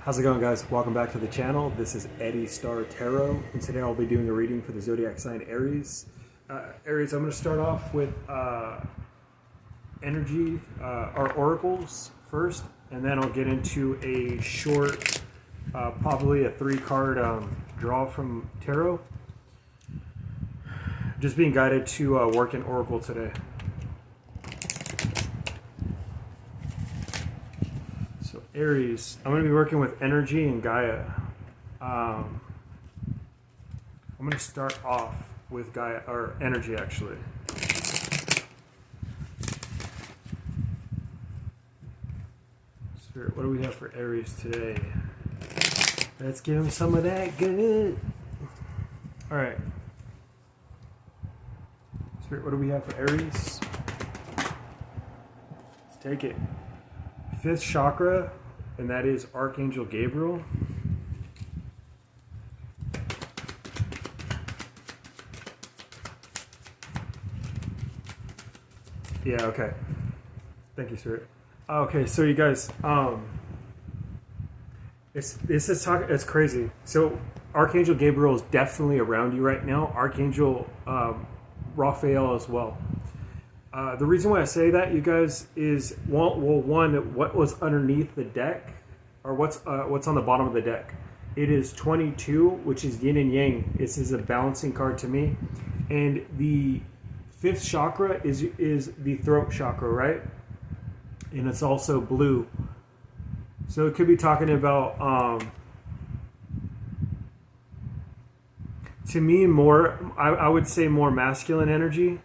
How's it going, guys? Welcome back to the channel. This is Eddie Star Tarot, and today I'll be doing a reading for the zodiac sign Aries. Aries, I'm going to start off with energy, or oracles first, and then I'll get into a short, probably a 3-card draw from tarot. Just being guided to work in oracle today. So Aries, I'm going to be working with energy and Gaia. I'm going to start off with Gaia, or energy actually. Spirit, what do we have for Aries today? Let's give him some of that good. All right. Spirit, what do we have for Aries? Let's take it. 5th chakra, and that is Archangel Gabriel. Yeah, okay. Thank you, Spirit. Okay, so you guys, it's crazy. So Archangel Gabriel is definitely around you right now. Archangel Raphael as well. The reason why I say that, you guys, is one, what was underneath the deck, or what's on the bottom of the deck. It is 22, which is yin and yang. This is a balancing card to me, and the 5th chakra is the throat chakra, right? And it's also blue, so it could be talking about to me more. I would say more masculine energy.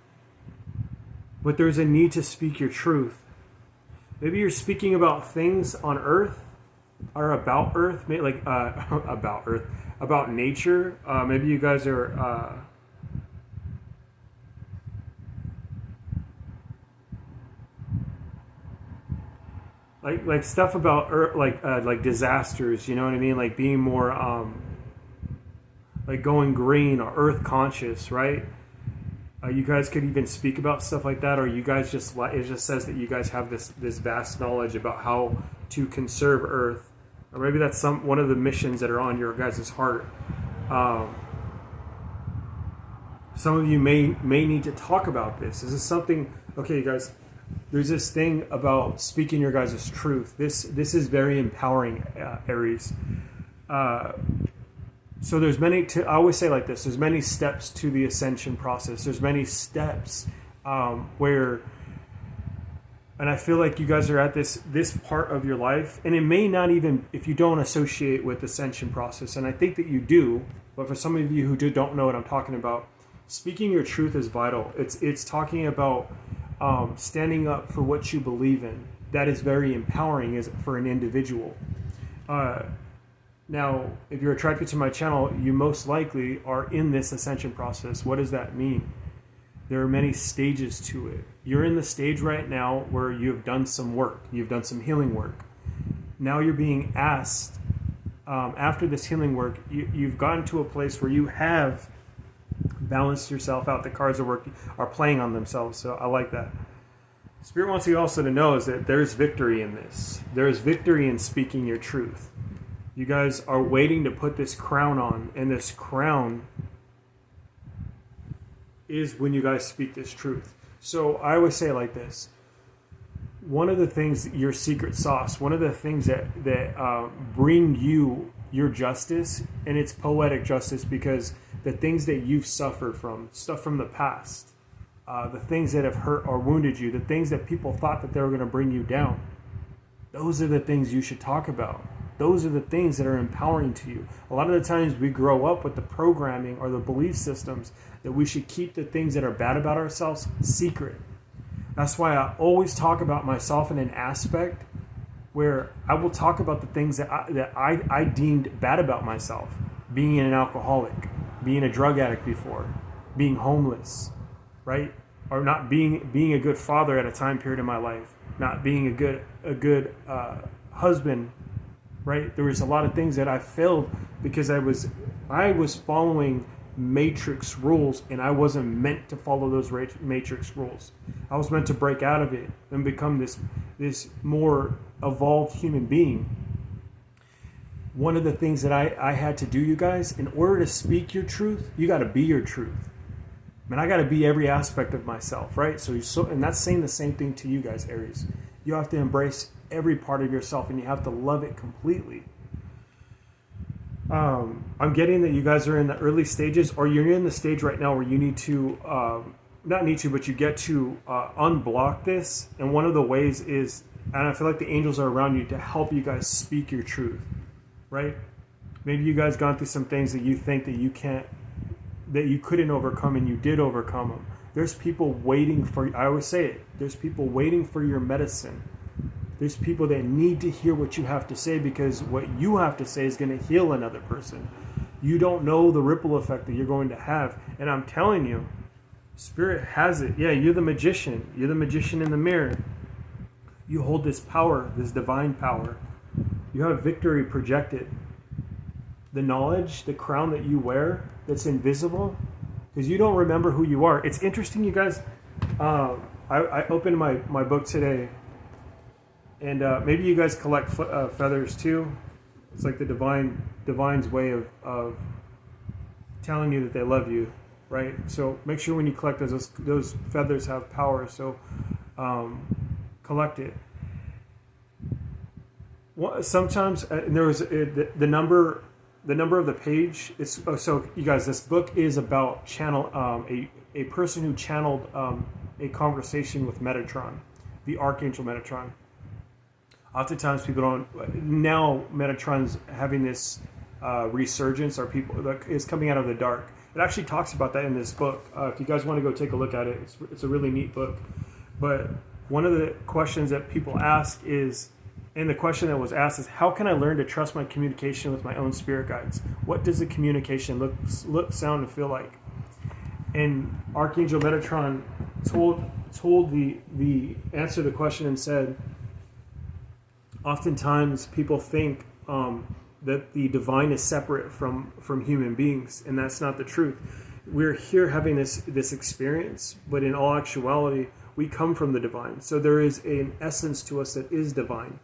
But there's a need to speak your truth. Maybe you're speaking about things on Earth, or about Earth, like about Earth, about nature. Maybe you guys are like stuff about Earth, like disasters. You know what I mean? Like being more like going green or Earth conscious, right? You guys could even speak about stuff like that, or you guys just, it just says that you guys have this vast knowledge about how to conserve Earth, or maybe that's one of the missions that are on your guys' heart. Some of you may need to talk about this. This is something. Okay, you guys, there's this thing about speaking your guys' truth. This is very empowering, Aries. So there's many, I always say like this, there's many steps to the ascension process. There's many steps where, and I feel like you guys are at this part of your life, and it may not even, if you don't associate with ascension process, and I think that you do, but for some of you who don't know what I'm talking about, speaking your truth is vital. It's talking about standing up for what you believe in. That is very empowering for an individual. Now, if you're attracted to my channel, you most likely are in this ascension process. What does that mean? There are many stages to it. You're in the stage right now where you've done some work. You've done some healing work. Now you're being asked, after this healing work, you've gotten to a place where you have balanced yourself out. The cards are playing on themselves, so I like that. Spirit wants you also to know is that there's victory in this. There's victory in speaking your truth. You guys are waiting to put this crown on, and this crown is when you guys speak this truth. So I always say it like this. One of the things, your secret sauce, one of the things that bring you your justice, and it's poetic justice, because the things that you've suffered from, stuff from the past, the things that have hurt or wounded you, the things that people thought that they were going to bring you down, those are the things you should talk about. Those are the things that are empowering to you. A lot of the times we grow up with the programming or the belief systems that we should keep the things that are bad about ourselves secret. That's why I always talk about myself in an aspect where I will talk about the things that I deemed bad about myself. Being an alcoholic, being a drug addict before, being homeless, right? Or not being a good father at a time period in my life, not being a good husband. Right, there was a lot of things that I failed because I was following matrix rules, and I wasn't meant to follow those matrix rules. I was meant to break out of it and become this more evolved human being. one of the things that I had to do, you guys, in order to speak your truth, you got to be your truth. Man, I got to be every aspect of myself, right? And that's saying the same thing to you guys, Aries. You have to embrace every part of yourself, and you have to love it completely. I'm getting that you guys are in the early stages, or you're in the stage right now where you need to, but you get to unblock this. And one of the ways is, and I feel like the angels are around you to help you guys speak your truth, right? Maybe you guys gone through some things that you think that you couldn't overcome, and you did overcome them. There's people waiting for, I always say it, there's people waiting for your medicine. There's people that need to hear what you have to say, because what you have to say is going to heal another person. You don't know the ripple effect that you're going to have. And I'm telling you, Spirit has it. Yeah, you're the magician. You're the magician in the mirror. You hold this power, this divine power. You have victory projected. The knowledge, the crown that you wear that's invisible, because you don't remember who you are. It's interesting, you guys. I opened my book today. And maybe you guys collect feathers too. It's like the divine's way of telling you that they love you, right? So make sure when you collect those feathers have power. So collect it. Sometimes there was the number of the page. So you guys, this book is about a person who channeled a conversation with Metatron, the Archangel Metatron. Oftentimes people don't, now Metatron's having this resurgence, or people is coming out of the dark. It actually talks about that in this book. If you guys want to go take a look at it, it's a really neat book. But one of the questions that people ask is, and the question that was asked is, how can I learn to trust my communication with my own spirit guides? What does the communication look, sound, and feel like? And Archangel Metatron told the answer to the question and said, oftentimes people think that the divine is separate from human beings, and that's not the truth. We're here having this experience, but in all actuality, we come from the divine. So there is an essence to us that is divine.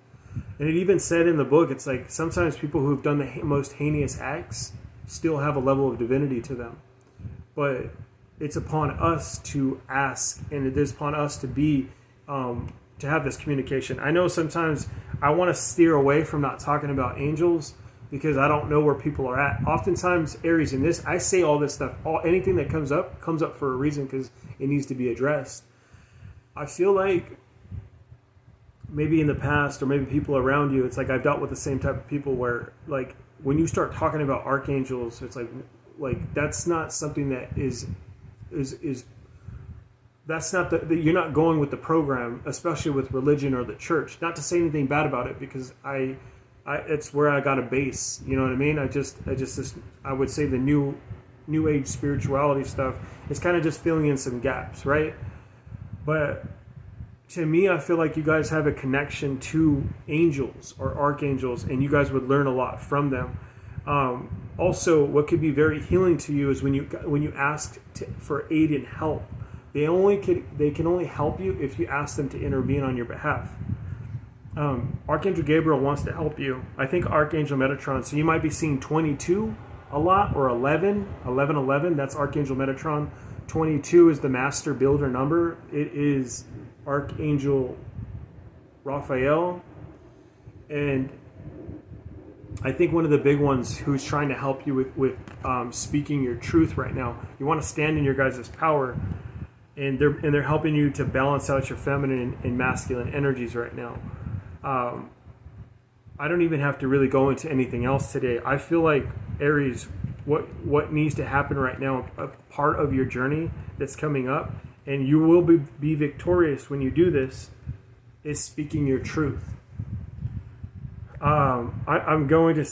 And it even said in the book, it's like sometimes people who've done the most heinous acts still have a level of divinity to them. But it's upon us to ask, and it is upon us to be to have this communication. I know sometimes I want to steer away from not talking about angels, because I don't know where people are at. Oftentimes, Aries, in this, I say all this stuff. Anything that comes up for a reason, because it needs to be addressed. I feel like maybe in the past, or maybe people around you, it's like I've dealt with the same type of people where, like, when you start talking about archangels, it's like that's not something that is that's not you're not going with the program, especially with religion or the church. Not to say anything bad about it, because I it's where I got a base. You know what I mean? I would say the new age spirituality stuff is kind of just filling in some gaps, right? But to me, I feel like you guys have a connection to angels or archangels, and you guys would learn a lot from them. Also, what could be very healing to you is when you ask for aid and help. They can only help you if you ask them to intervene on your behalf. Archangel Gabriel wants to help you. I think Archangel Metatron, so you might be seeing 22 a lot, or 11. That's Archangel Metatron. 22 is the master builder number. It is Archangel Raphael. And I think one of the big ones who's trying to help you with speaking your truth right now. You want to stand in your guys' power, and they're helping you to balance out your feminine and masculine energies right now. I don't even have to really go into anything else today. I feel like, Aries, what needs to happen right now, a part of your journey that's coming up, and you will be victorious when you do this, is speaking your truth. I'm going to.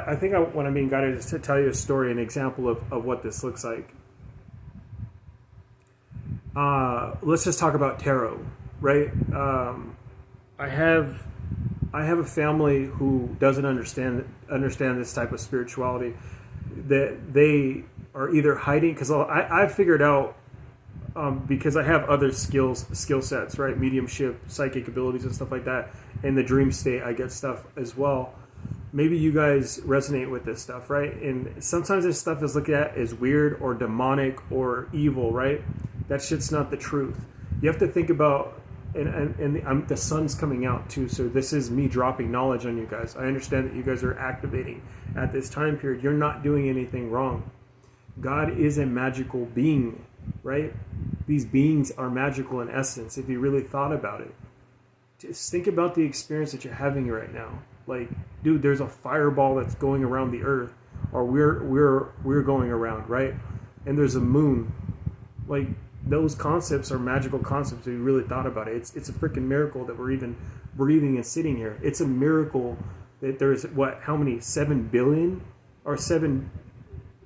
I think what I'm being guided is to tell you a story, an example of what this looks like. Let's just talk about tarot, right? I have a family who doesn't understand this type of spirituality. That they are either hiding, because I've figured out, because I have other skill sets, right? Mediumship, psychic abilities, and stuff like that. In the dream state, I get stuff as well. maybe you guys resonate with this stuff, right? And sometimes this stuff is looked at as weird or demonic or evil, right? That shit's not the truth. You have to think about, and the sun's coming out too, so this is me dropping knowledge on you guys. I understand that you guys are activating at this time period. You're not doing anything wrong. God is a magical being, right? These beings are magical in essence, if you really thought about it. Just think about the experience that you're having right now. Like, dude, there's a fireball that's going around the earth, or we're going around, right? And there's a moon. Like, those concepts are magical concepts if you really thought about it. It's a freaking miracle that we're even breathing and sitting here. It's a miracle that there's how many 7 billion or 7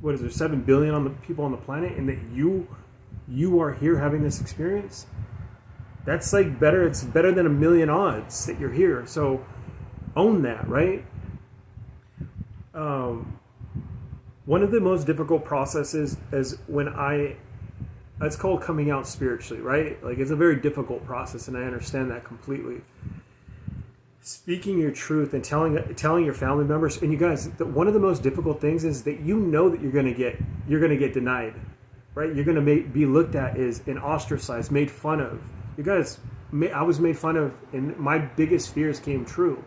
billion on the people on the planet, and that you are here having this experience. That's like better. It's better than 1 million odds that you're here. So own that, right? One of the most difficult processes is it's called coming out spiritually, right? Like, it's a very difficult process, and I understand that completely. Speaking your truth and telling your family members, and you guys, one of the most difficult things is that you know that you're gonna get denied, right? You're gonna be looked at as and ostracized, made fun of. You guys, I was made fun of, and my biggest fears came true.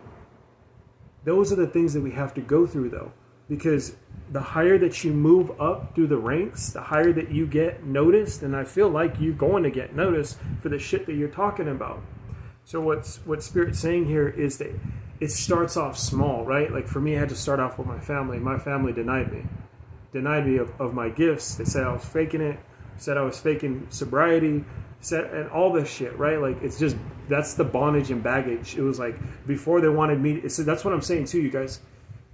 Those are the things that we have to go through, though, because the higher that you move up through the ranks, the higher that you get noticed, and I feel like you're going to get noticed for the shit that you're talking about. So what Spirit's saying here is that it starts off small, right? Like, for me, I had to start off with my family. My family denied me of my gifts. They said I was faking it, said I was faking sobriety, and all this shit, right? Like, it's just, that's the bondage and baggage. It was like, before they wanted me so that's what I'm saying too, you guys.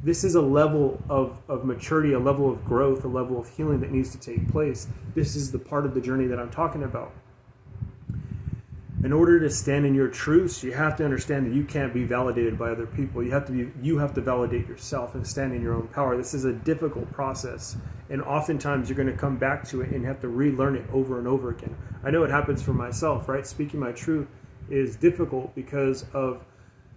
This is a level of maturity, a level of growth, a level of healing that needs to take place. This is the part of the journey that I'm talking about. In order to stand in your truths, you have to understand that you can't be validated by other people. You have to validate yourself and stand in your own power. This is a difficult process, and oftentimes you're going to come back to it and have to relearn it over and over again. I know it happens for myself, right? Speaking my truth is difficult because of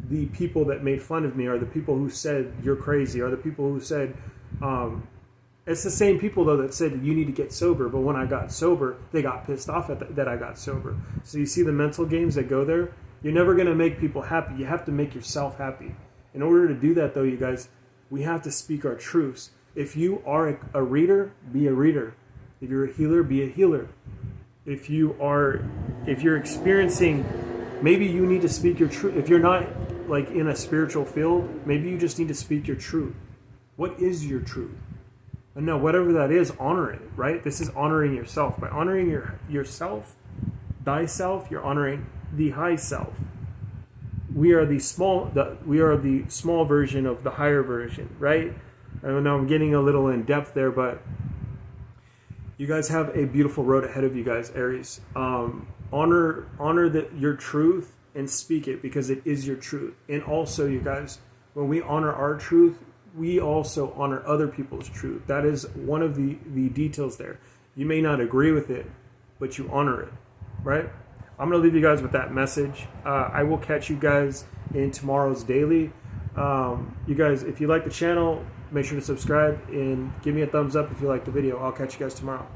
the people that made fun of me, or the people who said you're crazy, or the people who said, it's the same people though that said you need to get sober, but when I got sober, they got pissed off that I got sober. So you see the mental games that go there? You're never going to make people happy. You have to make yourself happy. In order to do that though, you guys, we have to speak our truths. If you are a reader, be a reader. If you're a healer, be a healer. If you're experiencing, maybe you need to speak your truth. If you're not like in a spiritual field, maybe you just need to speak your truth. What is your truth? And now, whatever that is, honor it, right? This is honoring yourself. By honoring yourself, thyself, you're honoring the high self. We are the small version of the higher version, right? I know I'm getting a little in depth there, but you guys have a beautiful road ahead of you guys, Aries. Honor your truth and speak it, because it is your truth. And also, you guys, when we honor our truth, we also honor other people's truth. That is one of the details there. You may not agree with it, but you honor it, right? I'm going to leave you guys with that message. I will catch you guys in tomorrow's daily. You guys, if you like the channel, make sure to subscribe and give me a thumbs up if you like the video. I'll catch you guys tomorrow.